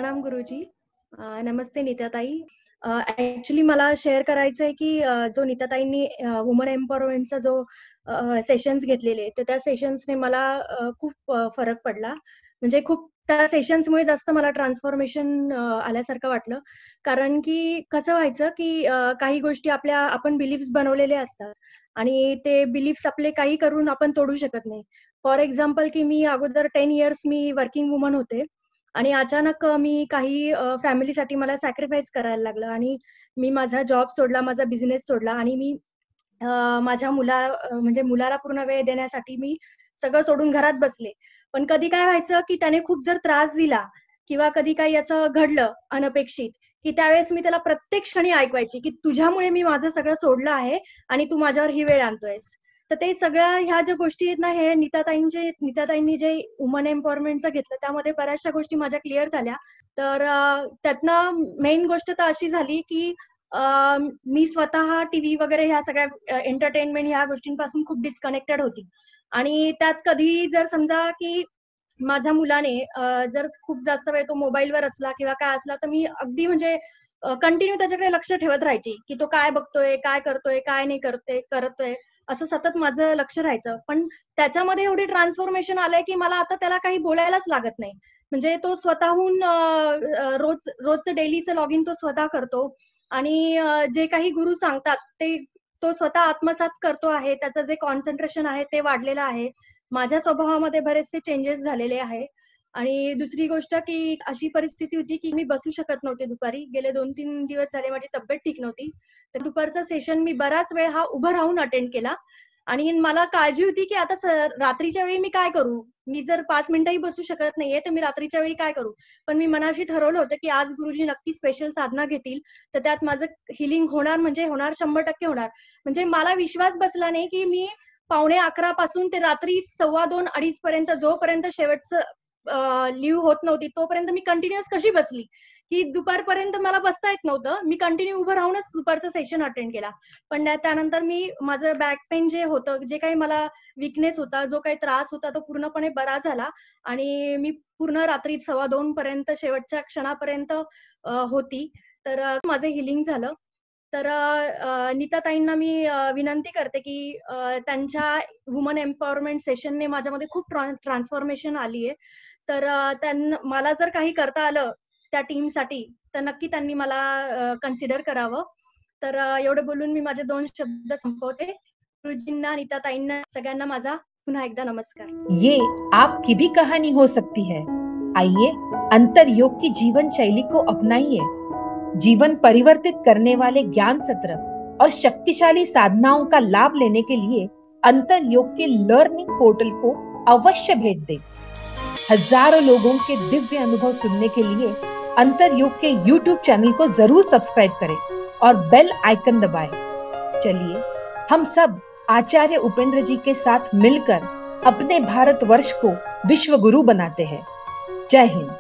प्रणाम गुरुजी. नमस्ते नीताताई. ॲक्चुअली मला शेअर करायचं आहे, की जो नीताताईंनी वुमन एम्पॉवरमेंटचा जो सेशन्स घेतलेले, तर त्या सेशन्सने मला खूप फरक पडला. म्हणजे खूप त्या सेशन्समुळे जास्त मला ट्रान्सफॉर्मेशन आल्यासारखं वाटलं. कारण की कसं व्हायचं, की काही गोष्टी आपण बिलीफ्स बनवलेले असतात आणि ते बिलीफ्स आपले काही करून आपण तोडू शकत नाही. फॉर एक्झाम्पल, की मी अगोदर 10 इयर्स मी वर्किंग वुमन होते. आणि अचानक मी काही फॅमिलीसाठी मला सॅक्रिफाईस करायला लागलं आणि मी माझा जॉब सोडला, माझा बिझनेस सोडला आणि मी माझ्या म्हणजे मुलाला पूर्ण वेळ देण्यासाठी मी सगळं सोडून घरात बसले. पण कधी काय व्हायचं, की त्याने खूप जर त्रास दिला किंवा कधी काही असं घडलं अनपेक्षित, की त्यावेळेस मी त्याला प्रत्येक क्षणी ऐकवायची, की तुझ्यामुळे मी माझं सगळं सोडलं आहे आणि तू माझ्यावर ही वेळ आणतोयस. तर ते सगळ्या ह्या ज्या गोष्टी आहेत ना, हे नीताताईंनी जे वुमन एम्पॉवरमेंटचं घेतलं, त्यामध्ये बऱ्याचशा गोष्टी माझ्या क्लिअर झाल्या. तर त्यातनं मेन गोष्ट तर अशी झाली, की मी स्वतः टीव्ही वगैरे ह्या सगळ्या एंटरटेनमेंट ह्या गोष्टींपासून खूप डिस्कनेक्टेड होती. आणि त्यात कधी जर समजा, की माझ्या मुलाने जर खूप जास्त वेळ तो मोबाईलवर असला किंवा काय असला, तर मी अगदी म्हणजे कंटिन्यू त्याच्याकडे लक्ष ठेवत राहायची, की तो काय बघतोय, काय करतोय, काय नाही करतोय. असं सतत माझं लक्ष राहायचं. पण त्याच्यामध्ये एवढी ट्रान्सफॉर्मेशन आलंय, की मला आता त्याला काही बोलायलाच लागत नाही. म्हणजे तो स्वतःहून रोजचं डेलीचं लॉगिन तो स्वतः करतो आणि जे काही गुरु सांगतात ते तो स्वतः आत्मसात करतो आहे. त्याचं जे कॉन्सन्ट्रेशन आहे ते वाढलेलं आहे. माझ्या स्वभावामध्ये बरेचसे चेंजेस झालेले आहे. आणि दुसरी गोष्ट, की अशी परिस्थिती होती, की मी बसू शकत नव्हते दुपारी. गेले 2-3 दिवस झाले माझी तब्येत ठीक नव्हती. तर दुपारचा सेशन मी बराच वेळ हा उभं राहून अटेंड केला आणि मला काळजी होती, की आता रात्रीच्या वेळी मी काय करू? मी जर 5 मिनिटंही बसू शकत नाहीये, तर मी रात्रीच्या वेळी काय करू? पण मी मनाशी ठरवलं होतं, की आज गुरुजी नक्की स्पेशल साधना घेतील, तर त्यात माझं हीलिंग होणार म्हणजे होणार, 100% होणार. म्हणजे मला विश्वास बसला नाही, की मी 11:15 पासून ते रात्री 2:15-2:30 पर्यंत जोपर्यंत शेवटचं लीव्ह होत नव्हती, तोपर्यंत मी कंटिन्युअस कशी बसली, की दुपारपर्यंत मला बसता येत नव्हतं. मी कंटिन्यू उभं राहूनच दुपारचं सेशन अटेंड केला. पण त्यानंतर मी माझं बॅक पेन जे होतं, जे काही मला वीकनेस होता, जो काही त्रास होता, तो पूर्णपणे बरा झाला आणि मी पूर्ण रात्री 2:15 पर्यंत शेवटच्या क्षणापर्यंत होती. तर माझं हीलिंग झालं. तर नीताताईंना मी विनंती करते, की त्यांच्या वुमन एम्पॉवरमेंट सेशनने माझ्यामध्ये खूप ट्रान्सफॉर्मेशन आली आहे. तर मला जर काही करता आलं त्या टीमसाठी, तर नक्की त्यांनी मला कन्सिडर करावं. तर एवढं बोलून मी माझे 2 शब्द संपवते. गुरुजींना, नीताताईंना सगळ्यांना माझा पुन्हा एकदा नमस्कार. ये आपकी भी कहानी हो सकती है। आइए अंतर योग की जीवन शैली को अपनाइए। जीवन परिवर्तित करने वाले ज्ञान सत्र और शक्तिशाली साधनाओं का लाभ लेने के लिए अंतर योग के लर्निंग पोर्टल को अवश्य भेंट दें। हजारों लोगों के दिव्य अनुभव सुनने के लिए अंतर योग के YouTube चैनल को जरूर सब्सक्राइब करें और बेल आइकन दबाएं। चलिए हम सब आचार्य उपेंद्र जी के साथ मिलकर अपने भारतवर्ष को विश्व गुरु बनाते हैं। जय हिंद।